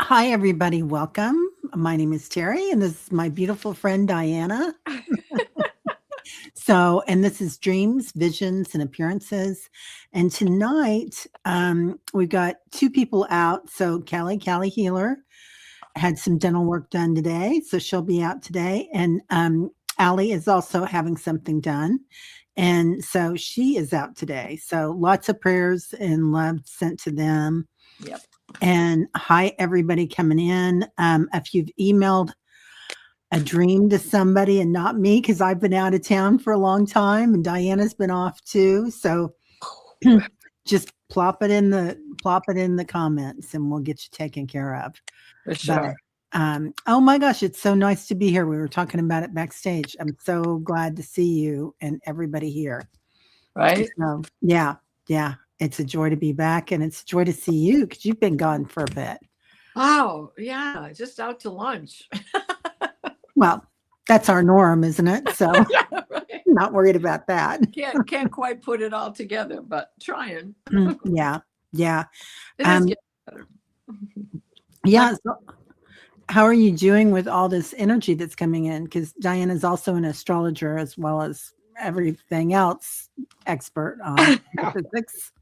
Hi, everybody. Welcome. My name is Terry, and this is my beautiful friend Diana. And this is Dreams, Visions, and Appearances. And tonight, we've got two people out. So Callie Healer had some dental work done today, so she'll be out today. And Aley is also having something done, and so she is out today. So lots of prayers and love sent to them. Yep. And hi, everybody coming in. If you've emailed a dream to somebody and not me, because I've been out of town for a long time and Diana's been off too. So just plop it in the comments and we'll get you taken care of. For sure. But, oh my gosh, it's so nice to be here. We were talking about it backstage. I'm so glad to see you and everybody here. Right? So, yeah. It's a joy to be back, and it's a joy to see you because you've been gone for a bit. Oh, yeah, just out to lunch. Well, that's our norm, isn't it? So Yeah, right. not worried about that. Can't quite put it all together, but trying. Yeah. It is getting better. Yeah. So how are you doing with all this energy that's coming in? Because Diana's also an astrologer as well as everything else expert on metaphysics.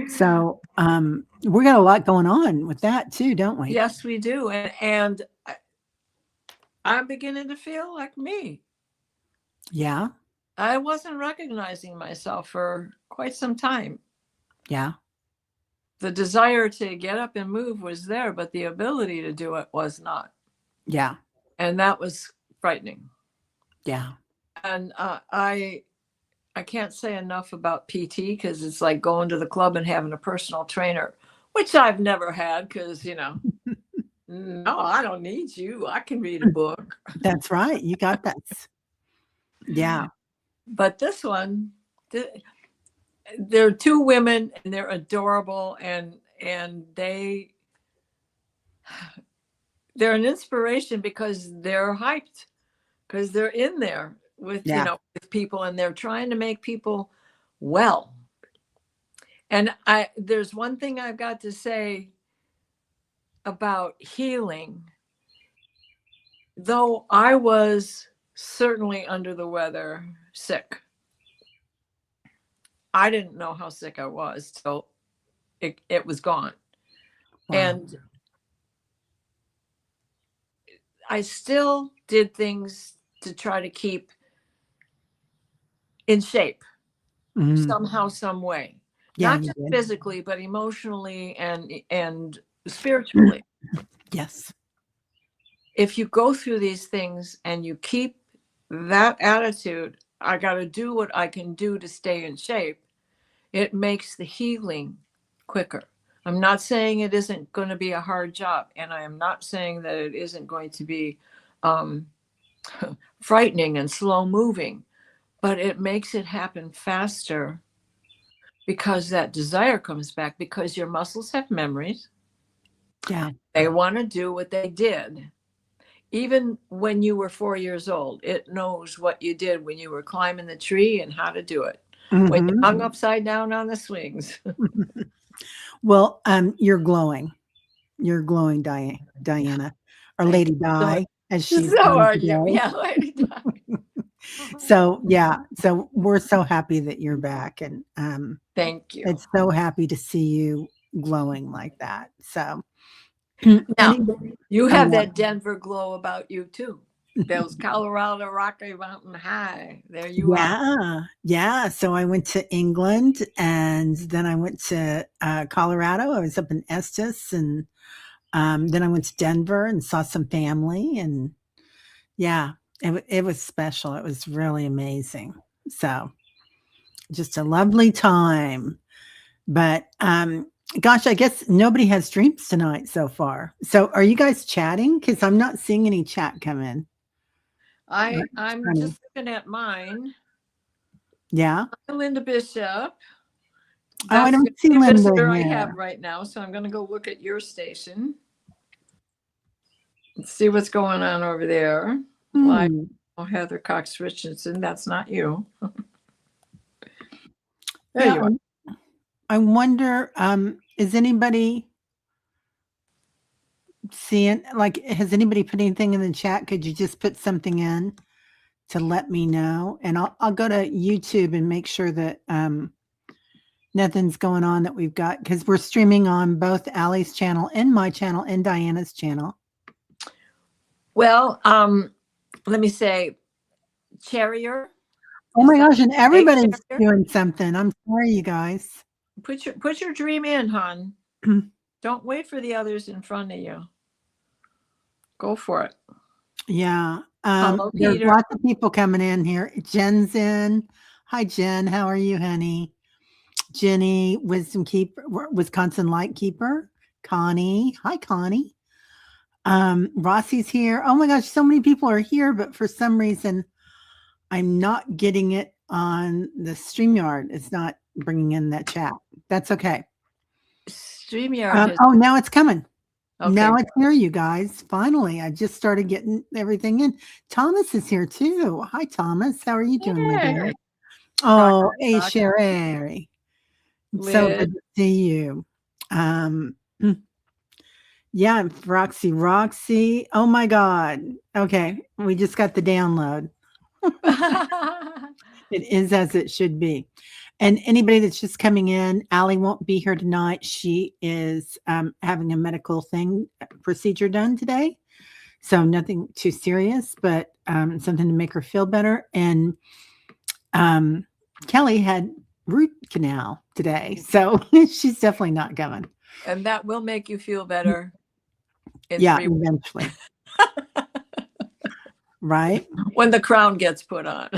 So we got a lot going on with that too, don't we? Yes, we do. And I'm beginning to feel like me. Yeah. I wasn't recognizing myself for quite some time. Yeah. The desire to get up and move was there, but the ability to do it was not. Yeah. And that was frightening. Yeah. And I can't say enough about PT because it's like going to the club and having a personal trainer, which I've never had because, no, I don't need you. I can read a book. That's right. You got that. Yeah. But this one, they're two women and they're adorable and they're an inspiration because they're hyped, because they're in there with, with people and they're trying to make people well. And there's one thing I've got to say about healing. Though I was certainly under the weather, sick, I didn't know how sick I was till it was gone. Wow. And I still did things to try to keep in shape somehow, some way. Yeah, not just physically, but emotionally and spiritually. Yes. If you go through these things and you keep that attitude, I got to do what I can do to stay in shape, it makes the healing quicker. I'm not saying it isn't going to be a hard job, and I am not saying that it isn't going to be frightening and slow moving, but it makes it happen faster because that desire comes back, because your muscles have memories. Yeah. They want to do what they did. Even when you were 4 years old, it knows what you did when you were climbing the tree and how to do it. Mm-hmm. When you hung upside down on the swings. Well, you're glowing. You're glowing, Diana, or Lady Di, as she's. So are you? Yeah, Lady Di. So yeah, so we're so happy that you're back, and thank you. It's so happy to see you glowing like that. So now you have that Denver glow about you too. Those Colorado Rocky Mountain High. There you are. Yeah. So I went to England and then I went to Colorado. I was up in Estes, and then I went to Denver and saw some family, and yeah, it was special. It was really amazing. So just a lovely time. But gosh, I guess nobody has dreams tonight so far. So are you guys chatting? Because I'm not seeing any chat come in. I'm just looking at mine. Yeah. Linda Bishop. That's I don't see Linda visitor I have right now, so I'm going to go look at your station. Let's see what's going on over there. Like Heather Cox Richardson, that's not you. There you are. I wonder, is anybody seeing, like, has anybody put anything in the chat? Could you just put something in to let me know? And I'll go to YouTube and make sure that nothing's going on that we've got, because we're streaming on both Aley's channel and my channel and Diana's channel. Well, let me say, Charrier. Oh my gosh, and everybody's doing something. I'm sorry, you guys. Put your dream in, hon. Don't wait for the others in front of you. Go for it. Yeah. Hello, there's Peter. lots of people coming in here. Jen's in. Hi, Jen. How are you, honey? Jenny, Wisdom Keeper, Wisconsin Light Keeper. Connie. Hi, Connie. Rossi's here. Oh my gosh, so many people are here, but for some reason, I'm not getting it on the StreamYard. It's not bringing in that chat. That's okay. StreamYard. Oh, now it's coming. Okay. Now it's here, you guys. Finally, I just started getting everything in. Thomas is here too. Hi, Thomas. How are you doing, my dear? Oh, hey, Sherry. So good to see you. Yeah, Roxy. Oh my God. Okay, we just got the download. It is as it should be. And anybody that's just coming in, Aley won't be here tonight. She is having a medical procedure done today. So nothing too serious, but something to make her feel better. And Kelly had root canal today. So she's definitely not coming. And that will make you feel better. Yeah, eventually. Right? When the crown gets put on.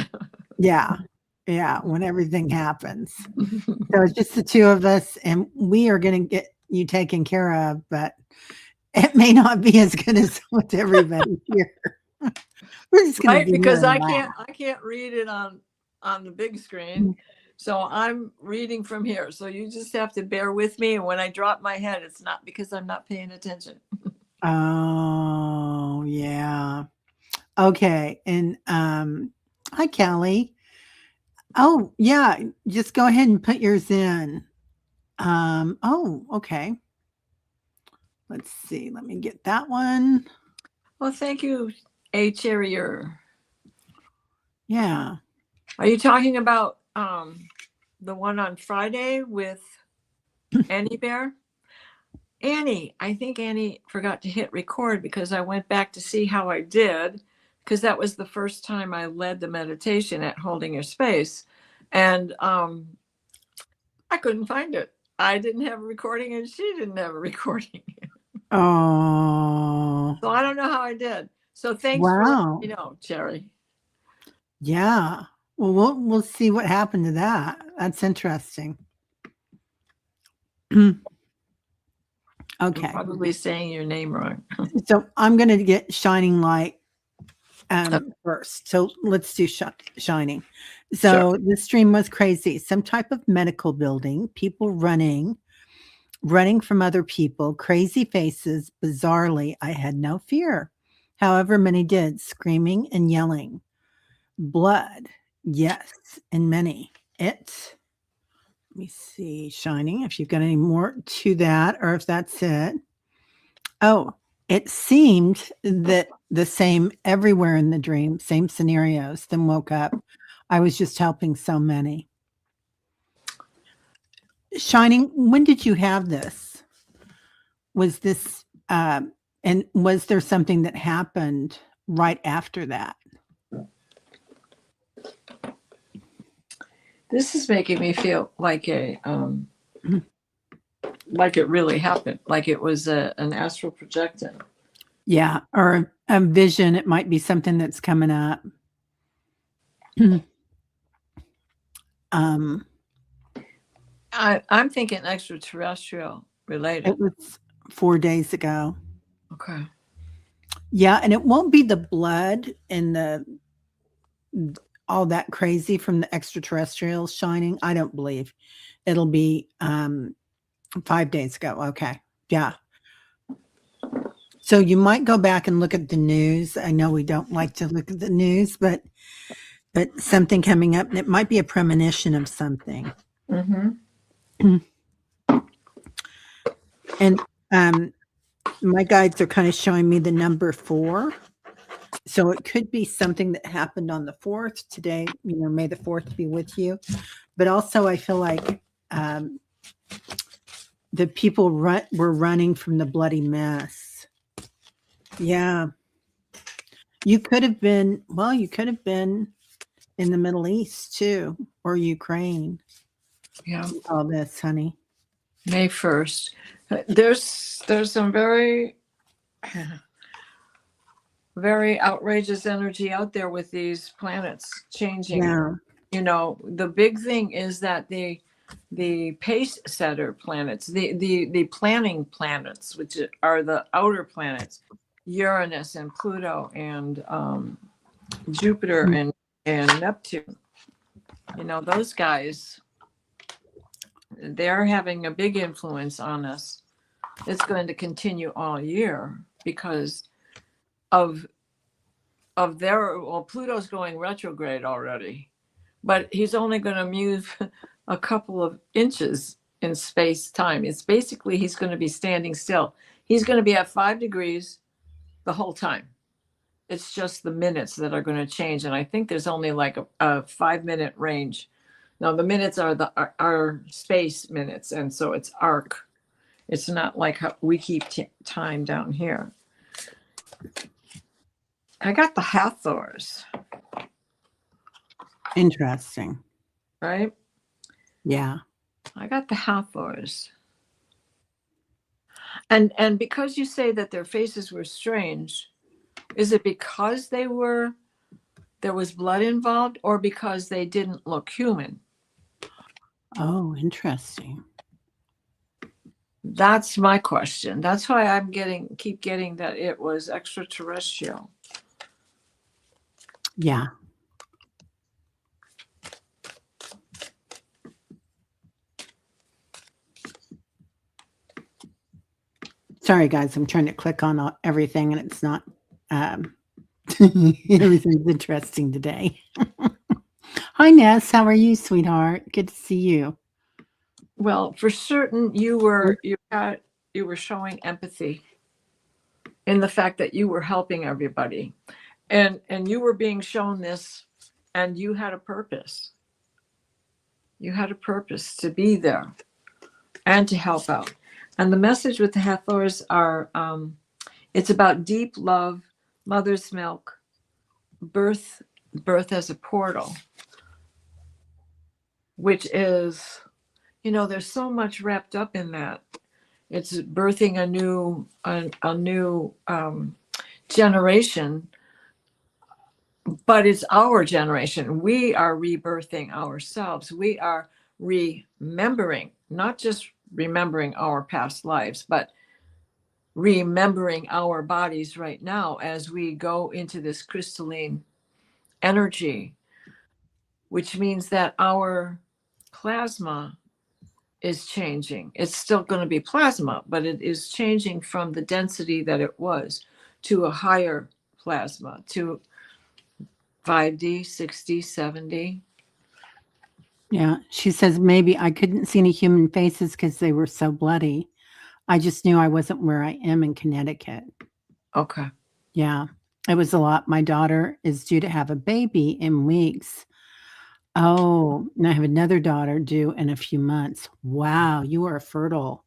Yeah. Yeah, when everything happens. So it's just the two of us, and we are going to get you taken care of, but it may not be as good as with everybody here. We're just going to because I can't read it on the big screen. So I'm reading from here. So you just have to bear with me. And when I drop my head, it's not because I'm not paying attention. Oh, yeah. Okay. And hi, Kelly. Oh, yeah. Just go ahead and put yours in. Oh, okay. Let's see. Let me get that one. Well, thank you, A Charrier. Yeah. Are you talking about the one on Friday with Annie Bear? Annie, I think Annie forgot to hit record because I went back to see how I did, because that was the first time I led the meditation at Holding Your Space. And I couldn't find it. I didn't have a recording and she didn't have a recording. Oh. So I don't know how I did. So thanks for letting me know, Cherry. Yeah. Well, we'll see what happened to that. That's interesting. Okay. I'm probably saying your name wrong. So I'm going to get Shining Light first. So let's do Shining. So the stream was crazy. Some type of medical building, people running from other people, crazy faces. Bizarrely, I had no fear. However, many did, screaming and yelling. Blood, yes, and many. Let me see, Shining, if you've got any more to that or if that's it. Oh, it seemed that the same everywhere in the dream, same scenarios, then woke up. I was just helping so many. Shining, when did you have this? Was this, and was there something that happened right after that? This is making me feel like like it really happened, like it was an astral projection. Yeah, or a vision. It might be something that's coming up. I'm thinking extraterrestrial related. It was 4 days ago. Okay. Yeah, and it won't be the blood and all that crazy from the extraterrestrials Shining. I don't believe it'll be 5 days ago. Okay. Yeah. So you might go back and look at the news. I know we don't like to look at the news, but something coming up, and it might be a premonition of something. Mm-hmm. And My guides are kind of showing me the number 4. So it could be something that happened on the 4th today. May the 4th be with you. But also, I feel like the people were running from the bloody mess. Yeah. You could have been in the Middle East too, or Ukraine. Yeah. All this, honey. May 1st. There's some very very outrageous energy out there with these planets changing. Yeah. The big thing is that the pace setter planets, the planning planets, which are the outer planets, Uranus and Pluto and Jupiter and Neptune. Those guys, they're having a big influence on us. It's going to continue all year because of Pluto's going retrograde already, but he's only going to move a couple of inches in space time. It's basically he's going to be standing still. He's going to be at 5 degrees the whole time. It's just the minutes that are going to change, and I think there's only like a 5-minute range. Now the minutes are our space minutes, and so it's arc. It's not like how we keep time down here. I got the Hathors. Interesting. Right? Yeah. I got the Hathors. And because you say that their faces were strange, is it because there was blood involved, or because they didn't look human? Oh, interesting. That's my question. That's why I keep getting that it was extraterrestrial. Yeah. Sorry, guys. I'm trying to click on everything, and it's not. Everything's interesting today. Hi, Ness. How are you, sweetheart? Good to see you. Well, for certain, you were showing empathy in the fact that you were helping everybody, and you were being shown this, and you had a purpose. You had a purpose to be there and to help out. And the message with the Hathors are, it's about deep love, mother's milk, birth as a portal, which is, there's so much wrapped up in that. It's birthing a new generation, but it's our generation. We are rebirthing ourselves. We are remembering, not just remembering our past lives, but remembering our bodies right now as we go into this crystalline energy, which means that our plasma is changing. It's still going to be plasma, but it is changing from the density that it was to a higher plasma, to 5D, 6D, 7D. Yeah. She says, maybe I couldn't see any human faces because they were so bloody. I just knew I wasn't where I am in Connecticut. Okay. Yeah. It was a lot. My daughter is due to have a baby in weeks. Oh, and I have another daughter due in a few months. Wow. You are fertile.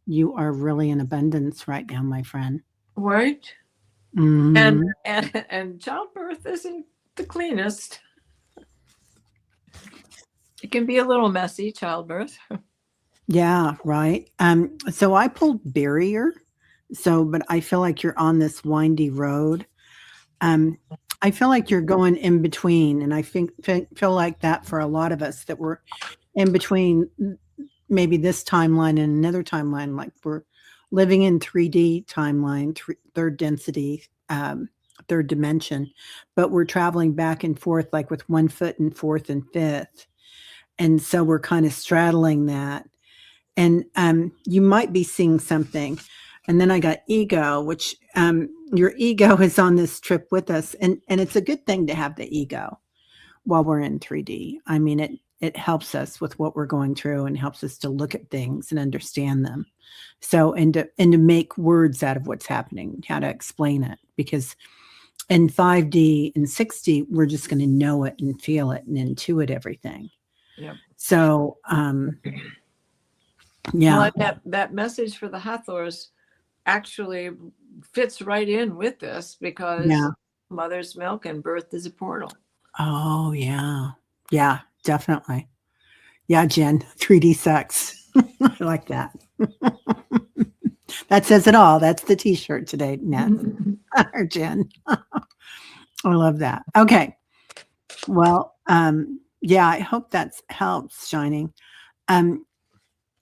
You are really in abundance right now, my friend. Right. Mhm. And childbirth isn't the cleanest. It can be a little messy, childbirth. Yeah, right. So I pulled barrier. But I feel like you're on this windy road. I feel like you're going in between, and I feel like that for a lot of us, that we're in between maybe this timeline and another timeline, like we're living in 3D timeline, third density, third dimension, but we're traveling back and forth, like with 1 foot in fourth and fifth. And so we're kind of straddling that. And you might be seeing something. And then I got ego, which your ego is on this trip with us. And it's a good thing to have the ego while we're in 3D. I mean, it helps us with what we're going through and helps us to look at things and understand them. So, and to make words out of what's happening, how to explain it, because in 5D and 6D, we're just going to know it and feel it and intuit everything. Yep. So, yeah. Well, that message for the Hathors actually fits right in with this, because mother's milk and birth is a portal. Oh, yeah. Yeah, definitely. Yeah, Jen, 3D sex. I like that. That says it all. That's the t-shirt today, Nat or Jen. I love that. Okay. Well, yeah, I hope that helps, Shining.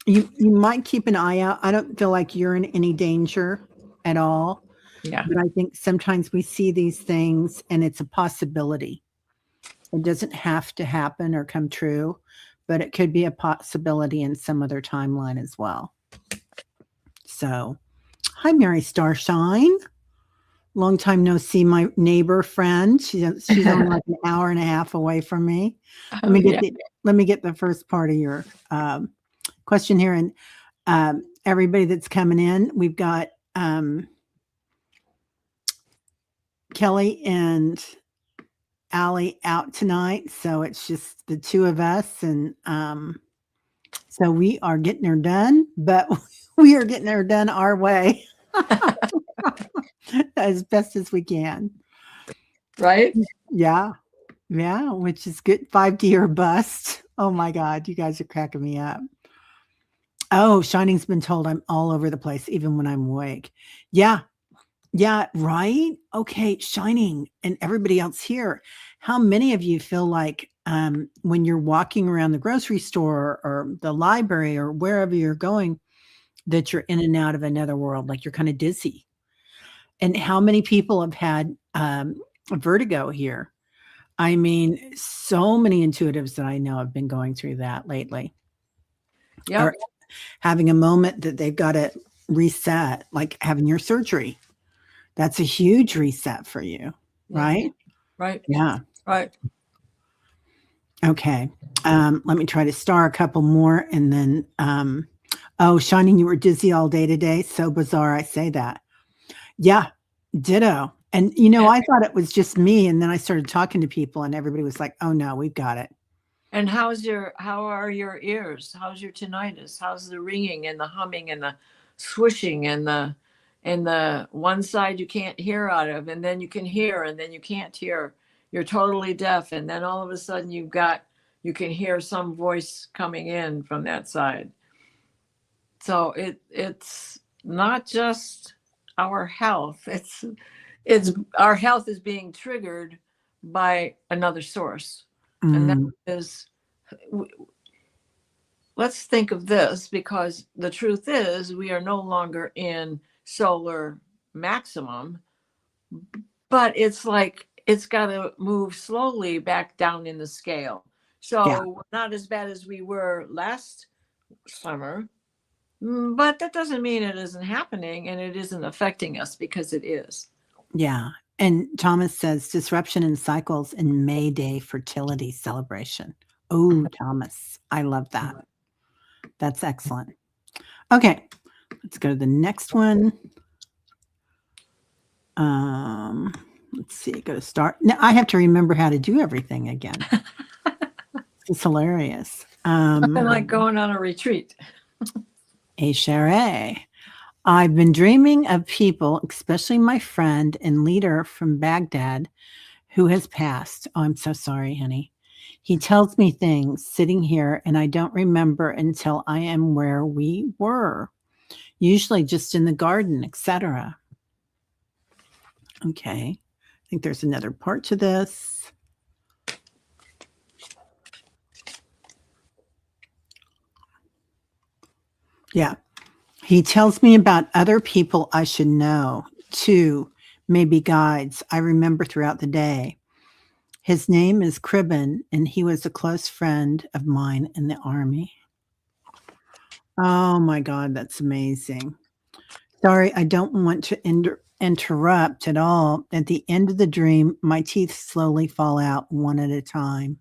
You might keep an eye out. I don't feel like you're in any danger at all. Yeah. But I think sometimes we see these things and it's a possibility. It doesn't have to happen or come true, but it could be a possibility in some other timeline as well. So, hi, Mary Starshine. Long time no see, my neighbor friend. She's only like an hour and a half away from me. Let me get the first part of your question here. And everybody that's coming in, we've got Kelly and Aley out tonight, so it's just the two of us, and so we are getting her done, but we are getting her done our way as best as we can. Right? Yeah, which is good. 5D or bust. Oh my God, you guys are cracking me up. Oh, Shining's been told I'm all over the place, even when I'm awake. Yeah, right. Okay, Shining and everybody else here. How many of you feel like when you're walking around the grocery store or the library or wherever you're going, that you're in and out of another world, like you're kind of dizzy? And how many people have had vertigo here? I mean, so many intuitives that I know have been going through that lately. Yep. Or having a moment that they've got to reset, like having your surgery. That's a huge reset for you, right? Right. Yeah. Right. Okay. Let me try to star a couple more and then, oh, Shining, you were dizzy all day today. So bizarre. I say that. Yeah. Ditto. And, I thought it was just me. And then I started talking to people and everybody was like, oh no, we've got it. And how are your ears? How's your tinnitus? How's the ringing and the humming and the swishing and the one side you can't hear out of, and then you can hear, and then you can't hear. You're totally deaf, and then all of a sudden you can hear some voice coming in from that side. So it's not just our health. It's our health is being triggered by another source. And that is, let's think of this, because the truth is we are no longer in solar maximum, but it's like it's got to move slowly back down in the scale. So not as bad as we were last summer, but that doesn't mean it isn't happening and it isn't affecting us, because it is. Yeah. And Thomas says disruption in cycles in May Day fertility celebration. Oh, Thomas, I love that. That's excellent. Okay, let's go to the next one. Let's see, go to start. Now I have to remember how to do everything again. It's hilarious. Like going on a retreat. A Sheree. I've been dreaming of people, especially my friend and leader from Baghdad, who has passed. Oh, I'm so sorry, honey. He tells me things sitting here, and I don't remember until I am where we were, usually just in the garden, etc. Okay. I think there's another part to this. Yeah. He tells me about other people I should know, too, maybe guides I remember throughout the day. His name is Cribben, and he was a close friend of mine in the army. Oh my God, that's amazing. Sorry, I don't want to interrupt at all. At the end of the dream, my teeth slowly fall out one at a time.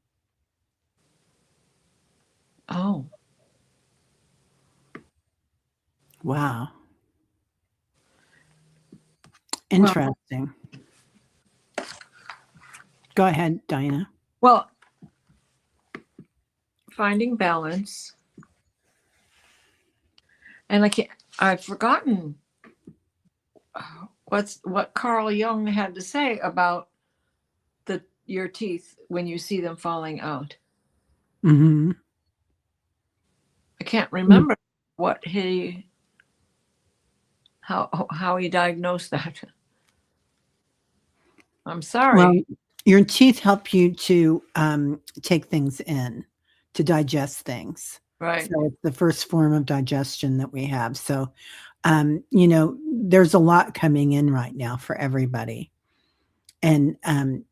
Oh, Wow. well, Interesting. Go ahead, Diana. well, finding balance. And I've forgotten what Carl Jung had to say about your teeth when you see them falling out. Mm-hmm. I can't remember how he diagnosed that. I'm sorry. Well, your teeth help you to take things in, to digest things. Right. So it's the first form of digestion that we have. So, there's a lot coming in right now for everybody, and and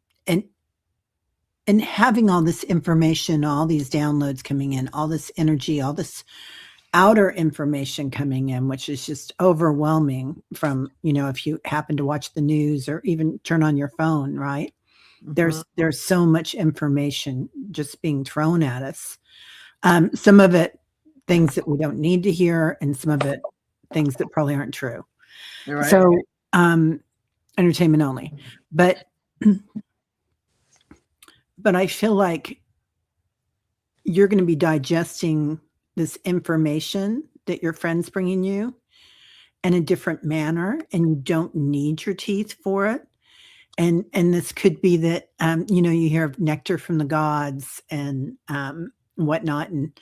and having all this information, all these downloads coming in, all this energy, all this outer information coming in, which is just overwhelming from, if you happen to watch the news or even turn on your phone, right? There's so much information just being thrown at us. Some of it things that we don't need to hear, and some of it things that probably aren't true. Right. So entertainment only. But I feel like you're going to be digesting this information that your friend's bringing you in a different manner, and you don't need your teeth for it. And this could be that, you hear of nectar from the gods and whatnot. And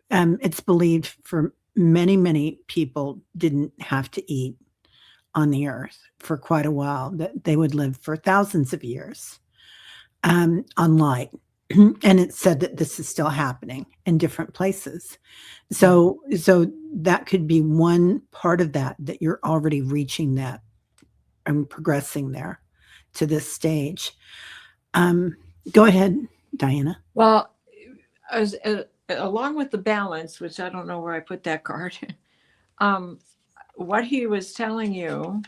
it's believed for many, many people didn't have to eat on the earth for quite a while, that they would live for thousands of years on light. And it's said that this is still happening in different places. So that could be one part of that you're already reaching that and progressing there to this stage. Go ahead, Diana. Well, along with the balance, which I don't know where I put that card, what he was telling you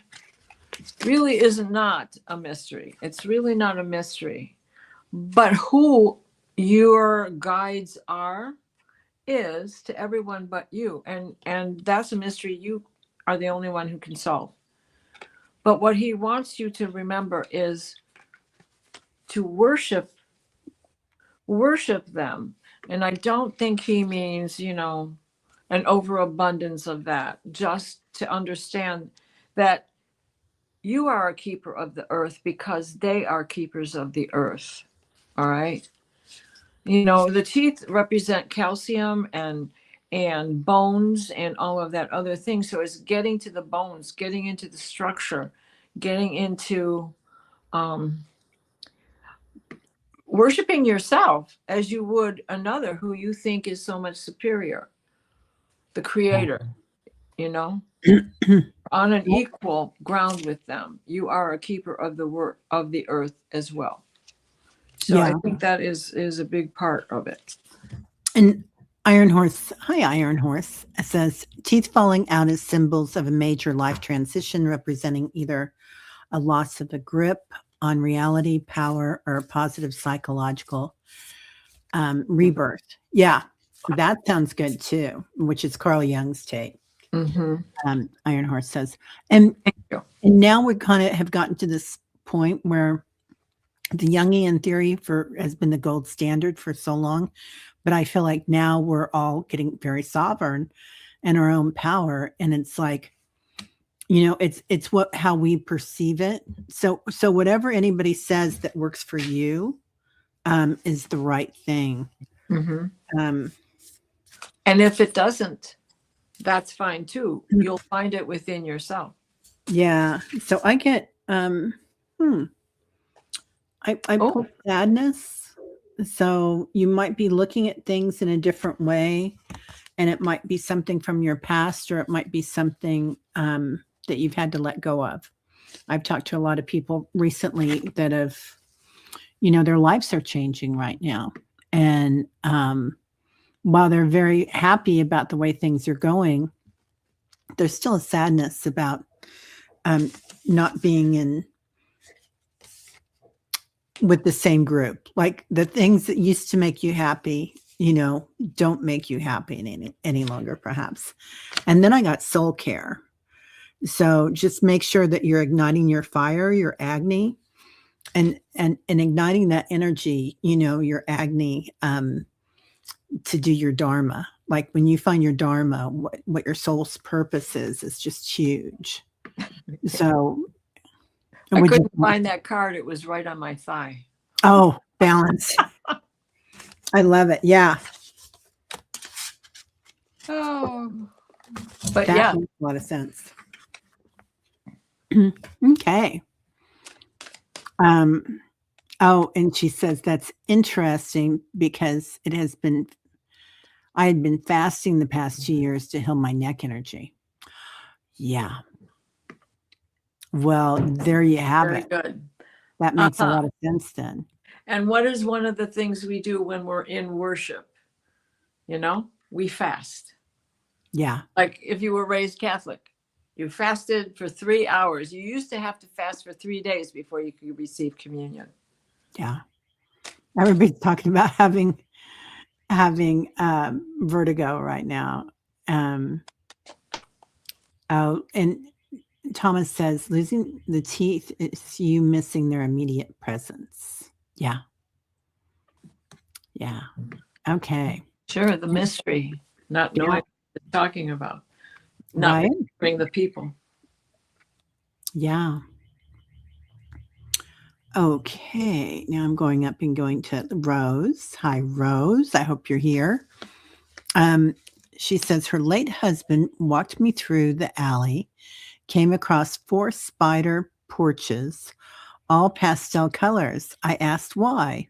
really is not a mystery. It's really not a mystery. But who your guides is to everyone but you. And that's a mystery you are the only one who can solve. But what he wants you to remember is to worship them. And I don't think he means, an overabundance of that, just to understand that you are a keeper of the earth because they are keepers of the earth. All right. The teeth represent calcium and bones and all of that other thing. So it's getting to the bones, getting into the structure, getting into worshiping yourself as you would another who you think is so much superior, the creator, on an equal ground with them. You are a keeper of the work of the earth as well. So I think that is a big part of it. And Iron Horse, hi Iron Horse, says teeth falling out as symbols of a major life transition representing either a loss of a grip on reality, power, or a positive psychological rebirth. Yeah, that sounds good too, which is Carl Jung's take. Iron Horse says. And now we kind of have gotten to this point where the Jungian theory has been the gold standard for so long, but I feel like now we're all getting very sovereign in our own power, and it's like, it's how we perceive it. So whatever anybody says that works for you is the right thing. And if it doesn't, that's fine too. You'll find it within yourself. Yeah. So I get I pull sadness. So you might be looking at things in a different way, and it might be something from your past, or it might be something that you've had to let go of. I've talked to a lot of people recently that have, their lives are changing right now. And while they're very happy about the way things are going, there's still a sadness about not being with the same group. Like the things that used to make you happy don't make you happy any longer, perhaps. And then I got soul care. So just make sure that you're igniting your fire, your Agni, and igniting that energy, your Agni, to do your Dharma. Like when you find your Dharma, what your soul's purpose is just huge. So I couldn't find that card. It was right on my thigh. Oh, balance. I love it. Yeah. Oh, but that yeah, makes a lot of sense. Okay. Oh, and she says that's interesting because I had been fasting the past 2 years to heal my neck energy. Yeah. Well, there you have very it. good. That makes a lot of sense then. And what is one of the things we do when we're in worship? We fast. Yeah. Like if you were raised Catholic, you fasted for 3 hours. You used to have to fast for 3 days before you could receive communion. Yeah. Everybody's talking about having vertigo right now. Oh, and Thomas says losing the teeth is you missing their immediate presence. Yeah. Yeah. Okay. Sure, the mystery, not knowing what you're talking about, not remembering the people. Yeah. Okay. Now I'm going up and going to Rose. Hi, Rose. I hope you're here. She says her late husband walked me through the alley, came across 4 spider porches, all pastel colors. I asked why.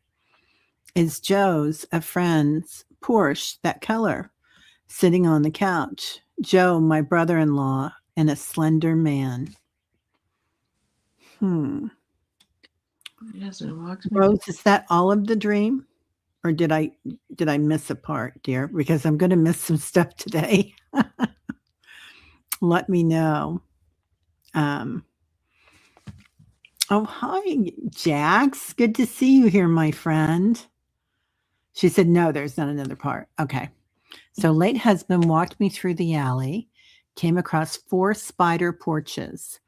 Is Joe's, a friend's Porsche, that color? Sitting on the couch. Joe, my brother-in-law, and a slender man. Yes, Rose, is that all of the dream? Or did I miss a part, dear? Because I'm going to miss some stuff today. Let me know. Oh, hi, Jax. Good to see you here, my friend. She said, no, there's not another part. Okay. So late husband walked me through the alley, came across 4 spider porches.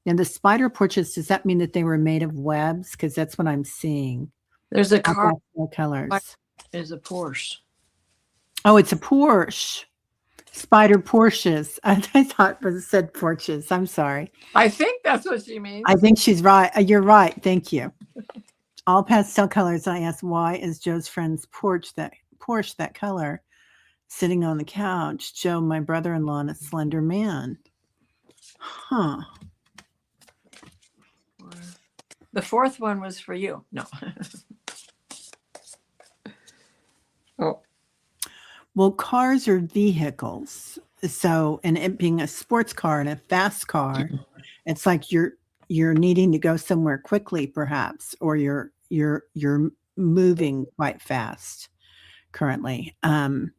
Now, the spider porches, does that mean that they were made of webs? Because that's what I'm seeing. There's a car. Colors. There's a Porsche. Oh, it's a Porsche. Spider Porsches. I thought it said porches. I'm sorry. I think that's what she means. I think she's right. You're right. Thank you. All pastel colors. I asked, why is Joe's friend's Porsche that color? Sitting on the couch. Joe, my brother-in-law, and a slender man. Huh. The 4th one was for you. No. Oh. Well, cars are vehicles. So, and it being a sports car and a fast car, it's like you're needing to go somewhere quickly, perhaps, or you're moving quite fast currently. And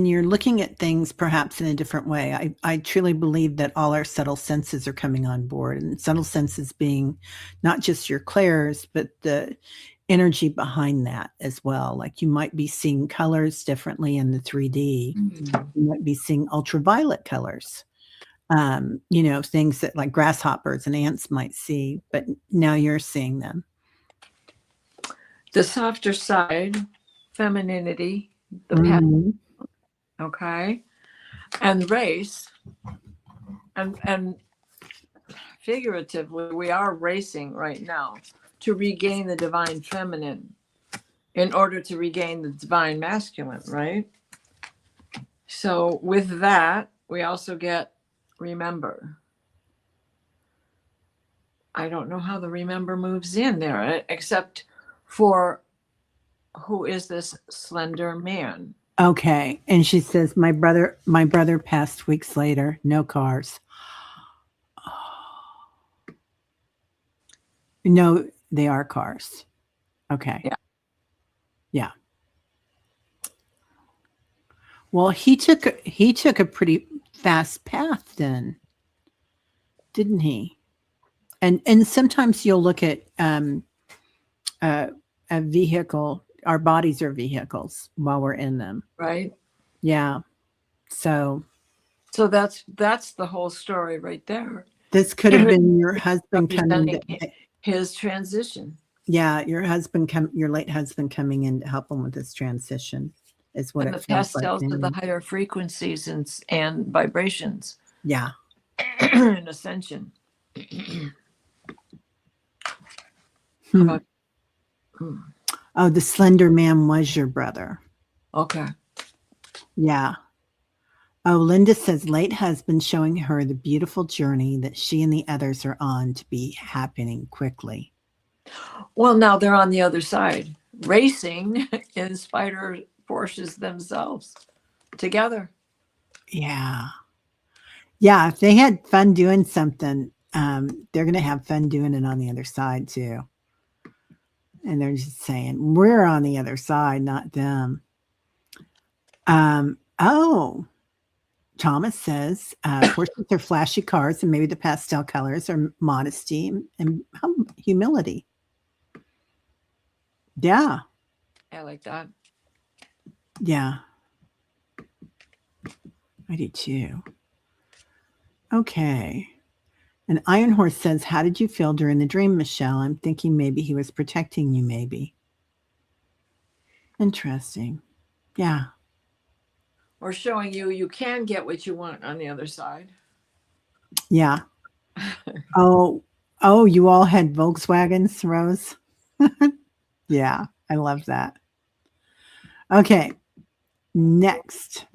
you're looking at things perhaps in a different way. I truly believe that all our subtle senses are coming on board, and subtle senses being not just your clairs, but the energy behind that as well. Like you might be seeing colors differently in the 3D. You might be seeing ultraviolet colors. Things that like grasshoppers and ants might see, but now you're seeing them. The softer side, femininity, the okay, and race, and figuratively, we are racing right now to regain the divine feminine in order to regain the divine masculine, right? So with that, we also get remember. I don't know how the remember moves in there, except for who is this slender man? Okay. And she says, my brother passed weeks later, no cars. No, they are cars. Okay. Yeah. Yeah. Well, he took a pretty fast path then, didn't he? And sometimes you'll look at a vehicle our bodies are vehicles while we're in them. Right. Yeah. So that's the whole story right there. this could have been your husband coming Representing to, his transition. yeah, your late husband coming in to help him with this transition is what And it the feels like pastels to of the me. higher frequencies and vibrations Yeah. and ascension. How Hmm. about? Oh, the slender man was your brother. Okay. Yeah. Oh, Linda says late husband showing her the beautiful journey that she and the others are on to be happening quickly. Well, now they're on the other side, racing in spider Porsches themselves together. Yeah. Yeah. If they had fun doing something, they're going to have fun doing it on the other side too. And they're just saying, we're on the other side, not them. Oh, Thomas says, Porsches are flashy cars, and maybe the pastel colors are modesty and humility. Yeah. I like that. Yeah. I do too. Okay. And Iron Horse says, how did you feel during the dream, Michelle? I'm thinking maybe he was protecting you, maybe. Interesting. Yeah. Or showing you can get what you want on the other side. Yeah. Oh, you all had Volkswagens, Rose? Yeah, I love that. Okay. Next.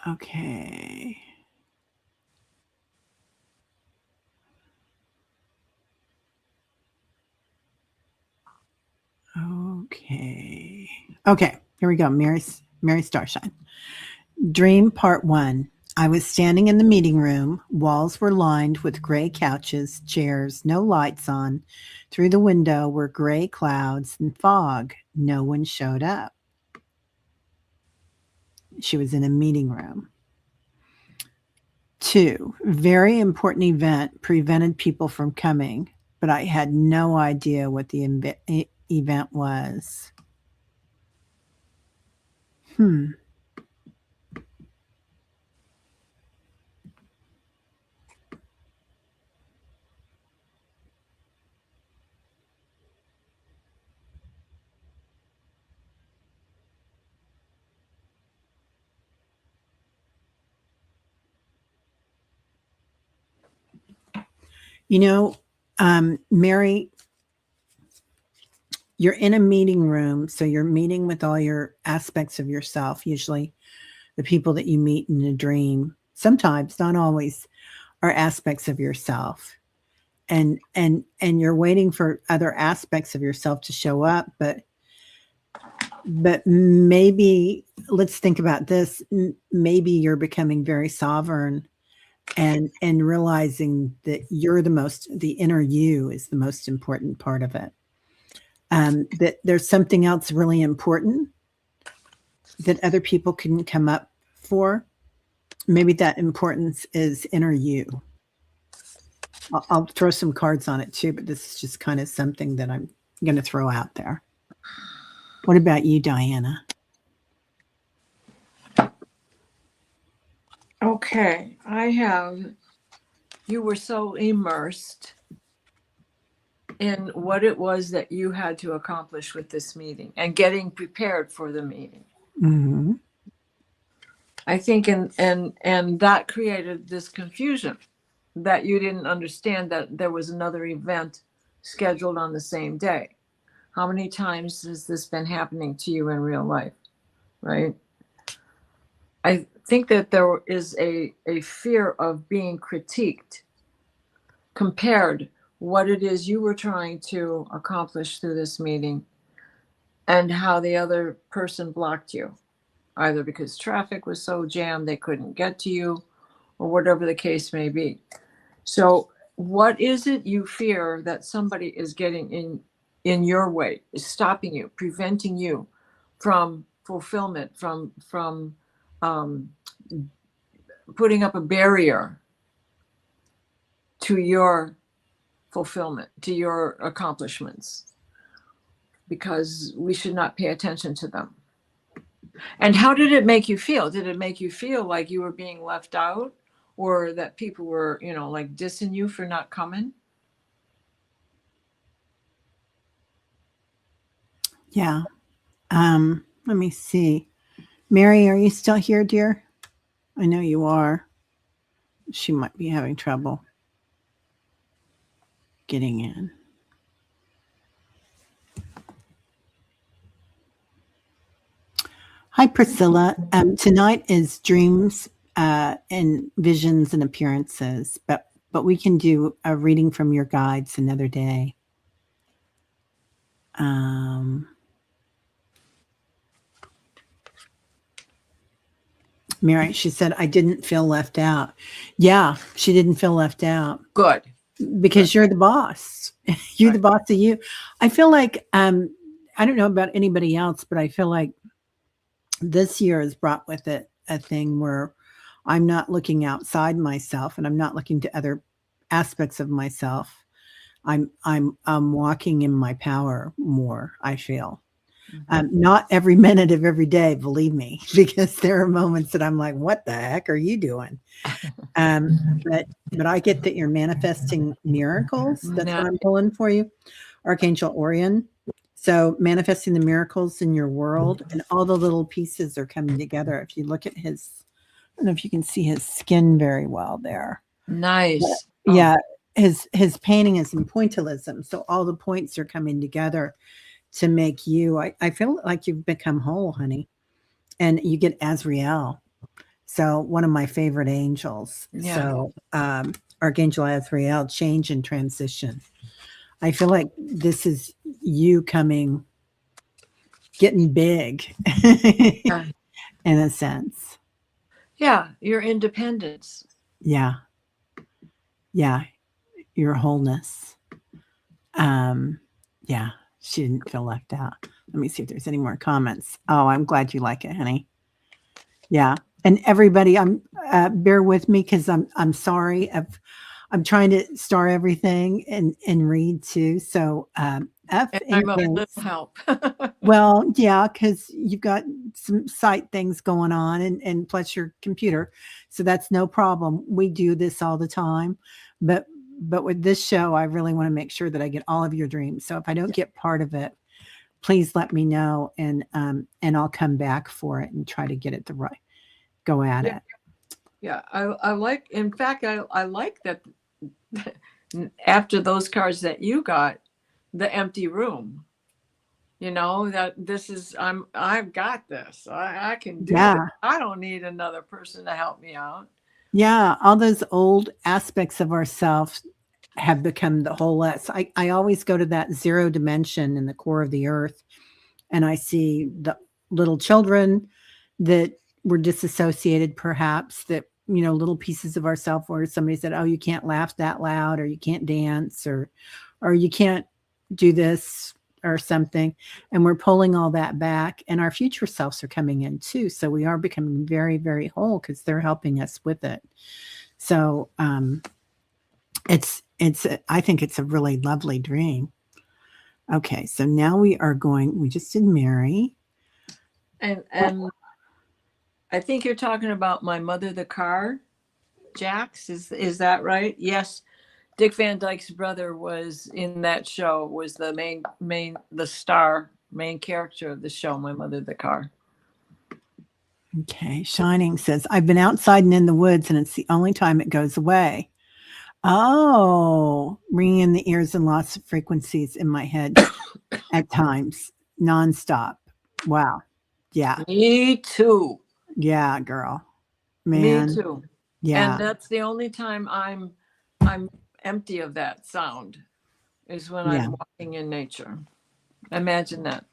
Okay. Okay, here we go. Mary Starshine. Dream part 1. I was standing in the meeting room. Walls were lined with gray couches, chairs, no lights on. Through the window were gray clouds and fog. No one showed up. She was in a meeting room. 2. Very important event prevented people from coming, but I had no idea what the event was. You know, Mary, you're in a meeting room, so you're meeting with all your aspects of yourself, usually the people that you meet in a dream. Sometimes, not always, are aspects of yourself. And you're waiting for other aspects of yourself to show up, but maybe let's think about this. Maybe you're becoming very sovereign and realizing that the inner you is the most important part of it. That there's something else really important that other people can come up for. Maybe that importance is inner you. I'll throw some cards on it too, but this is just kind of something that I'm going to throw out there. What about you, Diana? Okay, you were so immersed in what it was that you had to accomplish with this meeting and getting prepared for the meeting. Mm-hmm. I think and that created this confusion that you didn't understand that there was another event scheduled on the same day. How many times has this been happening to you in real life, right? I think that there is a fear of being critiqued compared what it is you were trying to accomplish through this meeting and how the other person blocked you, either because traffic was so jammed they couldn't get to you or whatever the case may be. So what is it you fear that somebody is getting in your way, is stopping you, preventing you from fulfillment, from putting up a barrier to your fulfillment, to your accomplishments, because we should not pay attention to them. And how did it make you feel? Did it make you feel like you were being left out, or that people were, like dissing you for not coming? Yeah. Let me see. Mary, are you still here, dear? I know you are. She might be having trouble getting in. Hi, Priscilla. Tonight is dreams and visions and appearances, but we can do a reading from your guides another day. Mary, she said, I didn't feel left out. Yeah, she didn't feel left out. Good. Because you're the boss. You're the boss of you. I feel like, I don't know about anybody else, but I feel like this year has brought with it a thing where I'm not looking outside myself and I'm not looking to other aspects of myself. I'm walking in my power more, I feel. Not every minute of every day, believe me, because there are moments that I'm like, what the heck are you doing? But I get that you're manifesting miracles. That's what I'm pulling for you. Archangel Orion. So manifesting the miracles in your world, and all the little pieces are coming together. If you look at his, I don't know if you can see his skin very well there. Nice. But, yeah. His painting is in pointillism. So all the points are coming together to make you, I feel like you've become whole, honey. And you get Azrael. So one of my favorite angels. Yeah. So Archangel Azrael, change and transition. I feel like this is you getting big in a sense. Yeah, your independence. Yeah. Yeah. Your wholeness. Yeah. She didn't feel left out. Let me see if there's any more comments. Oh, I'm glad you like it, honey. Yeah. And everybody, bear with me because I'm sorry. I'm trying to star everything and read too. So I'm a little help. Well, yeah, because you've got some sight things going on and plus your computer. So that's no problem. We do this all the time. But with this show, I really want to make sure that I get all of your dreams. So if I don't get part of it, please let me know and I'll come back for it and try to get it the right. Go at it. Yeah, I like, in fact, I like that after those cards that you got, the empty room, that this is, I've got this. I can do this. I don't need another person to help me out. Yeah, all those old aspects of ourselves have become the whole us. I always go to that zero dimension in the core of the earth, and I see the little children that were disassociated, perhaps, that, little pieces of ourselves where somebody said, oh, you can't laugh that loud, or you can't dance, or you can't do this or something. And we're pulling all that back, and our future selves are coming in too. So we are becoming very, very whole because they're helping us with it. So I think it's a really lovely dream. Okay. So now we just did Mary. And I think you're talking about my mother, the car, Jax. Is that right? Yes. Dick Van Dyke's brother was in that show, was the main character of the show, My Mother, the Car. Okay. Shining says, I've been outside and in the woods, and it's the only time it goes away. Oh, ringing in the ears and lots of frequencies in my head at times, nonstop. Wow. Yeah. Me too. Yeah, girl. Man. Me too. Yeah. And that's the only time I'm empty of that sound, is when I'm walking in nature. Imagine that.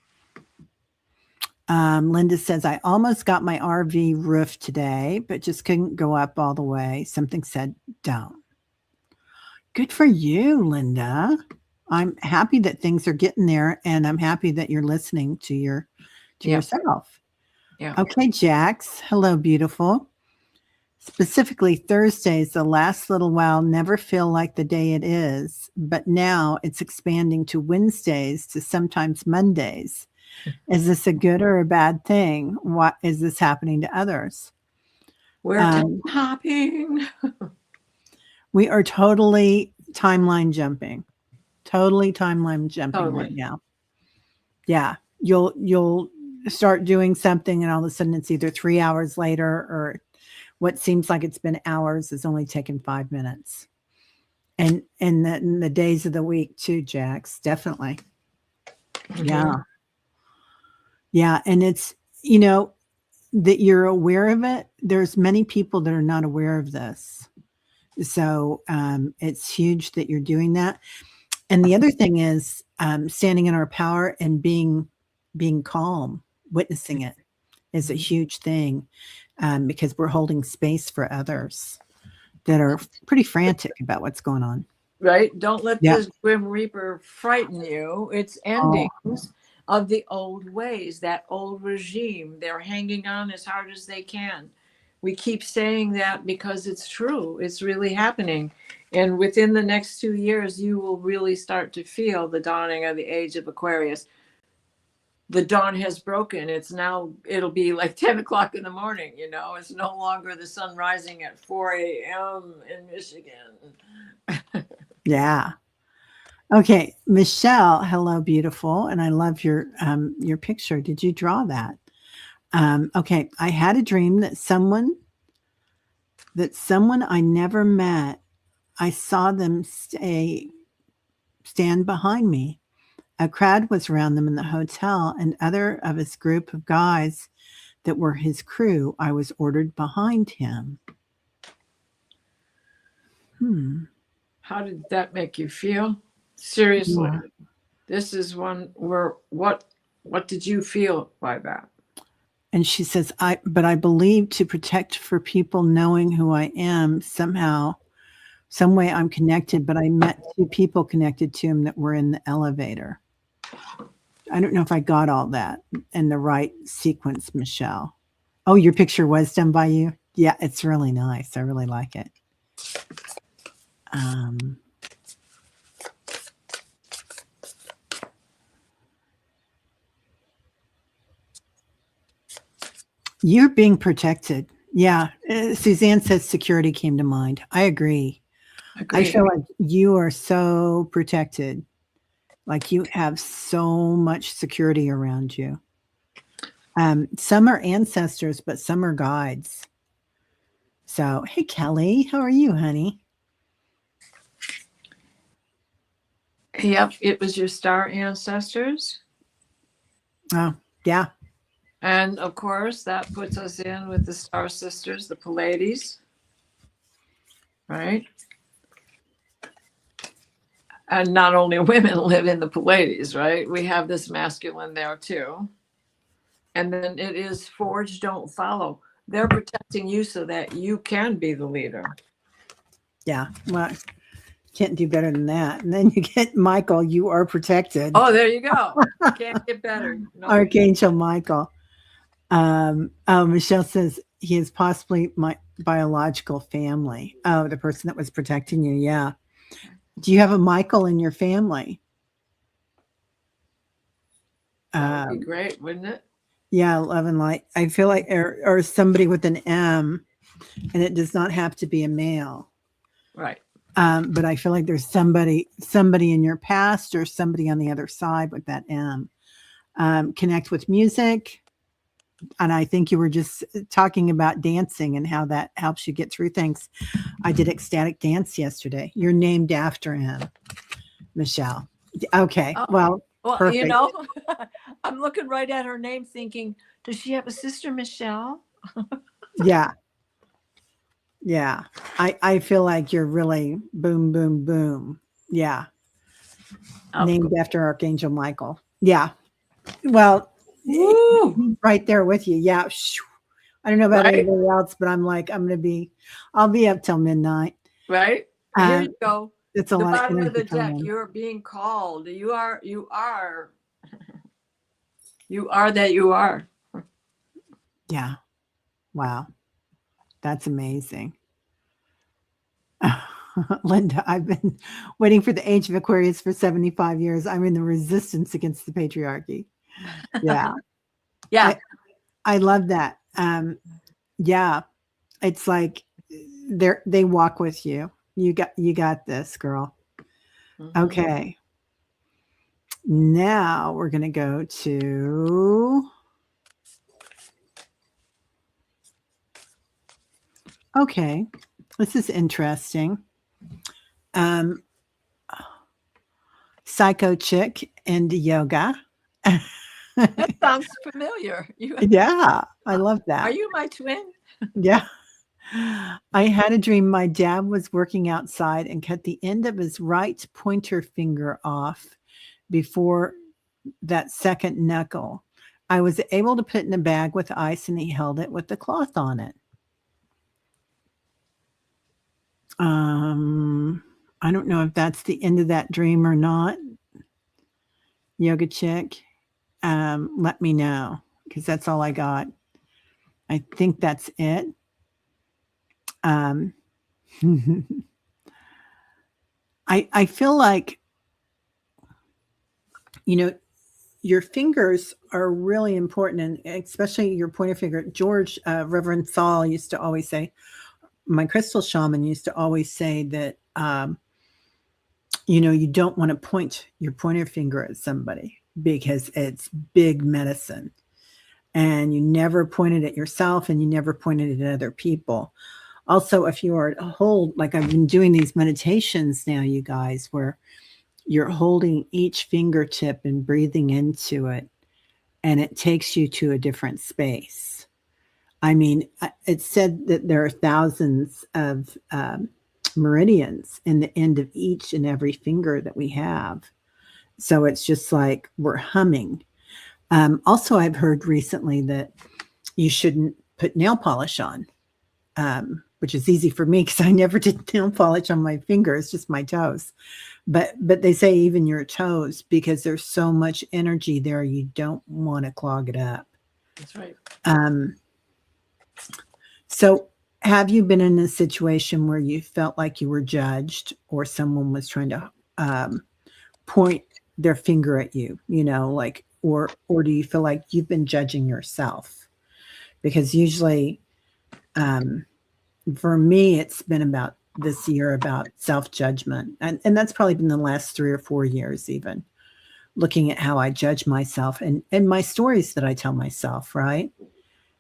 Linda says, I almost got my RV roof today, but just couldn't go up all the way. Something said, don't. Good for you, Linda. I'm happy that things are getting there, and I'm happy that you're listening to yourself. Yeah. Okay, Jax. Hello, beautiful. Specifically, Thursdays, the last little while, never feel like the day it is, but now it's expanding to Wednesdays to sometimes Mondays. Is this a good or a bad thing? What is this happening to others? We're time hopping. We are totally timeline jumping. Totally timeline jumping right Totally. now. Yeah. You'll start doing something and all of a sudden it's either 3 hours later, or what seems like it's been hours is only taken 5 minutes. And the days of the week too, Jax, definitely. Yeah. Yeah. And it's, that you're aware of it. There's many people that are not aware of this. So it's huge that you're doing that. And the other thing is standing in our power and being calm, witnessing it is a huge thing, because we're holding space for others that are pretty frantic about what's going on. Right? Don't let Yeah. this Grim Reaper frighten you. It's endings of the old ways, that old regime. They're hanging on as hard as they can. We keep saying that because it's true. It's really happening. And within the next 2 years, you will really start to feel the dawning of the age of Aquarius. The dawn has broken. It'll be like 10 o'clock in the morning. It's no longer the sun rising at 4 a.m. in Michigan. Yeah. Okay, Michelle, hello, beautiful, and I love your picture. Did you draw that? Okay, I had a dream that someone I never met, I saw them stand behind me. A crowd was around them in the hotel, and other of his group of guys that were his crew. I was ordered behind him. How did that make you feel? Seriously. Yeah. This is one where what did you feel by that? And she says, but I believe to protect for people knowing who I am somehow, some way I'm connected, but I met 2 people connected to him that were in the elevator. I don't know if I got all that in the right sequence, Michelle. Oh, your picture was done by you? Yeah, it's really nice. I really like it. You're being protected. Yeah. Suzanne says security came to mind. I agree. I feel like you are so protected. Like you have so much security around you. Some are ancestors, but some are guides. So, hey, Kelly, how are you, honey? Yep, it was your star ancestors. Oh, yeah. And of course, that puts us in with the star sisters, the Pleiades. Right? And not only women live in the Pleiades, right? We have this masculine there too. And then it is forge, don't follow. They're protecting you so that you can be the leader. Yeah. Well, can't do better than that. And then you get Michael, you are protected. Oh, there you go. Can't get better. No. Archangel Michael. Michelle says he is possibly my biological family. Oh, the person that was protecting you. Yeah. Do you have a Michael in your family? That would be great, wouldn't it? Yeah, love and light. I feel like, or somebody with an M, and it does not have to be a male. Right. But I feel like there's somebody in your past or somebody on the other side with that M. Connect with music. And I think you were just talking about dancing and how that helps you get through things. I did ecstatic dance yesterday. You're named after him, Michelle. Okay. Well, perfect. I'm looking right at her name thinking, does she have a sister, Michelle? Yeah. Yeah. I feel like you're really boom, boom, boom. Yeah. Named after Archangel Michael. Yeah. Well, right there with you. Yeah. I don't know about anybody else, but I'm like, I'll be up till midnight. Right. Here you go. It's a lot of bottom of the deck. time. You're being called. You are that you are. Yeah. Wow. That's amazing. Linda, I've been waiting for the age of Aquarius for 75 years. I'm in the resistance against the patriarchy. Yeah. Yeah. I love that. Yeah. It's like they walk with you. You got this, girl. Mhm. Okay. Now we're going to go to. Okay. This is interesting. Psycho chick into yoga. That sounds familiar. Yeah, I love that. Are you my twin? Yeah. I had a dream my dad was working outside and cut the end of his right pointer finger off before that second knuckle. I was able to put it in a bag with ice and he held it with the cloth on it. I don't know if that's the end of that dream or not. Yoga chick, let me know because that's all I got. I think that's it. I feel like, your fingers are really important, and especially your pointer finger. George, Reverend Saul used to always say, my crystal shaman used to always say that, you don't want to point your pointer finger at somebody because it's big medicine. And you never point it at yourself and you never point it at other people. Also, if you are to hold, like I've been doing these meditations now, you guys, where you're holding each fingertip and breathing into it, and it takes you to a different space. I mean, it's said that there are thousands of meridians in the end of each and every finger that we have. So it's just like we're humming. Also, I've heard recently that you shouldn't put nail polish on, which is easy for me because I never did nail polish on my fingers, just my toes. But they say even your toes, because there's so much energy there, you don't want to clog it up. That's right. So have you been in a situation where you felt like you were judged or someone was trying to point their finger at you, like, or do you feel like you've been judging yourself? Because usually, for me, it's been about this year about self-judgment. And that's probably been the last 3 or 4 years, even looking at how I judge myself and my stories that I tell myself, right?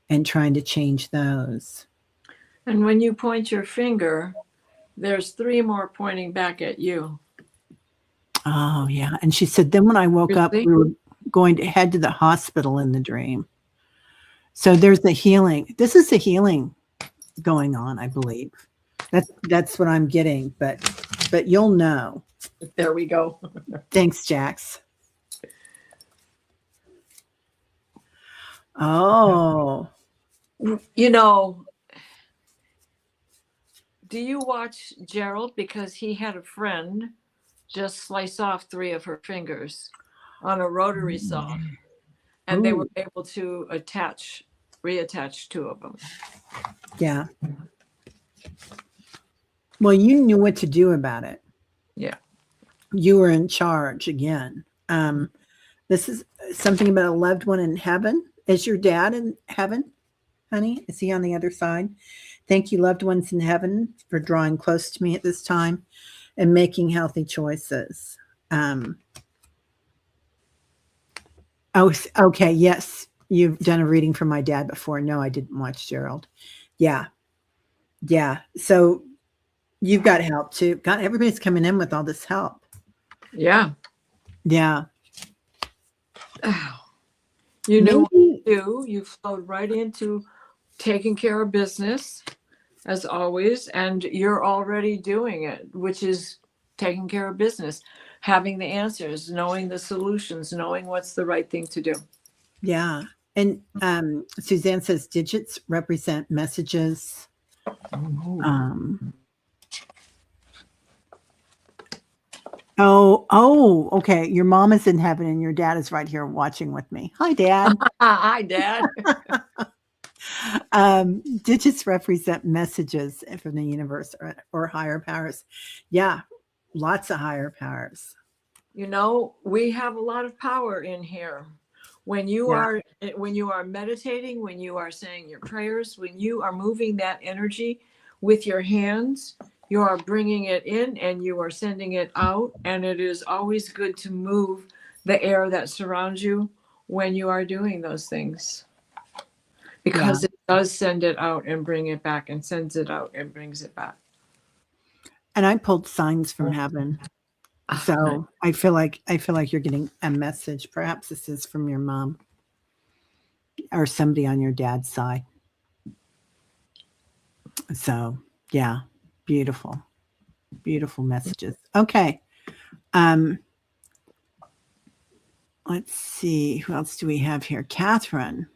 And trying to change those. And when you point your finger, there's 3 more pointing back at you. Oh, yeah. And she said, then when I woke up, we were going to head to the hospital in the dream. So there's the healing. This is the healing going on, I believe. That's what I'm getting, but you'll know. There we go. Thanks, Jax. Oh. Do you watch Gerald? Because he had a friend just slice off 3 of her fingers on a rotary saw, and they were able to reattach 2 of them. Yeah. Well, you knew what to do about it. Yeah. You were in charge again. This is something about a loved one in heaven. Is your dad in heaven, honey? Is he on the other side? Thank you, loved ones in heaven, for drawing close to me at this time and making healthy choices. Oh, okay. Yes. You've done a reading for my dad before. No, I didn't watch Gerald. Yeah. Yeah. So you've got help too. God, everybody's coming in with all this help. Yeah. Yeah. You knew what to do. You flowed right into taking care of business, as always, and you're already doing it, which is taking care of business, having the answers, knowing the solutions, knowing what's the right thing to do. Yeah. And Suzanne says digits represent messages. Okay. Your mom is in heaven and your dad is right here watching with me. Hi, Dad. Hi, Dad. Digits represent messages from the universe or higher powers. Yeah, lots of higher powers. You know, we have a lot of power in here. When you Yeah, are meditating, when you are saying your prayers, when you are moving that energy with your hands, you are bringing it in and you are sending it out. And it is always good to move the air that surrounds you when you are doing those things, yeah. because it does send it out and bring it back, and sends it out and brings it back. And I pulled signs from heaven. So I feel like you're getting a message. Perhaps this is from your mom or somebody on your dad's side. So yeah, beautiful, beautiful messages. Okay. Um, let's see. Who else do we have here? Catherine.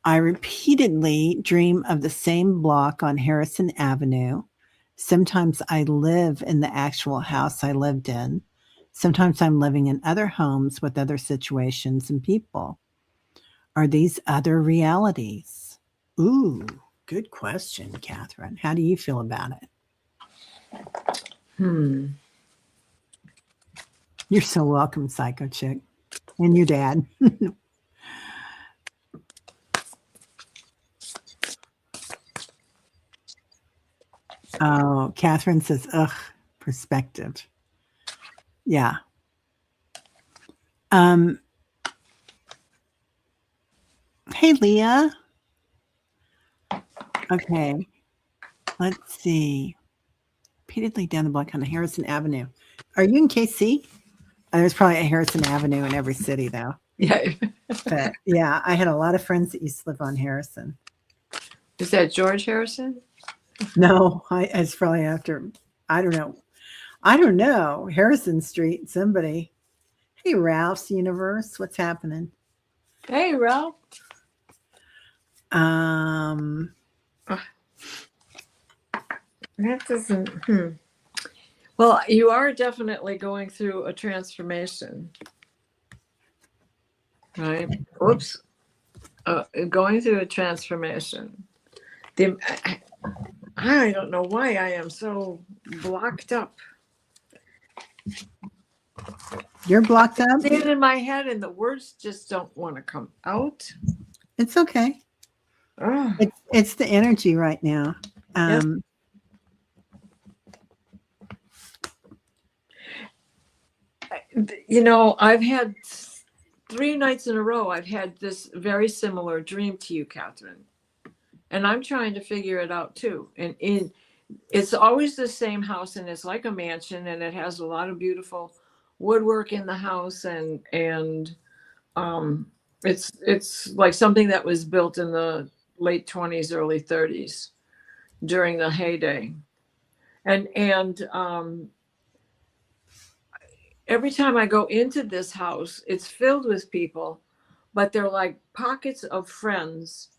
I repeatedly dream of the same block on Harrison Avenue. Sometimes I live in the actual house I lived in. Sometimes I'm living in other homes with other situations and people. Are these other realities? Ooh, good question, Catherine. How do you feel about it? You're so welcome, Psycho Chick. And your dad. Oh, Catherine says, ugh, perspective. Yeah. Um, hey, Leah. Okay. Let's see. Repeatedly down the block on Harrison Avenue. Are you in KC? There's probably a Harrison Avenue in every city, though. Yeah. But yeah, I had a lot of friends that used to live on Harrison. Is that George Harrison? No, it's probably after, I don't know. I don't know. Harrison Street, somebody. Hey, Ralph's Universe, what's happening? Hey, Ralph. That doesn't. Well, you are definitely going through a transformation, right? Oops. Going through a transformation. I don't know why I am so blocked up. You're blocked up? See it in my head, and the words just don't want to come out. It's okay. It's the energy right now. Yes. You know, I've had 3 nights in a row, I've had this very similar dream to you, Catherine. And I'm trying to figure it out too. And it's always the same house, and it's like a mansion, and it has a lot of beautiful woodwork in the house, and it's like something that was built in the late 20s, early 30s during the heyday. And every time I go into this house, it's filled with people, but they're like pockets of friends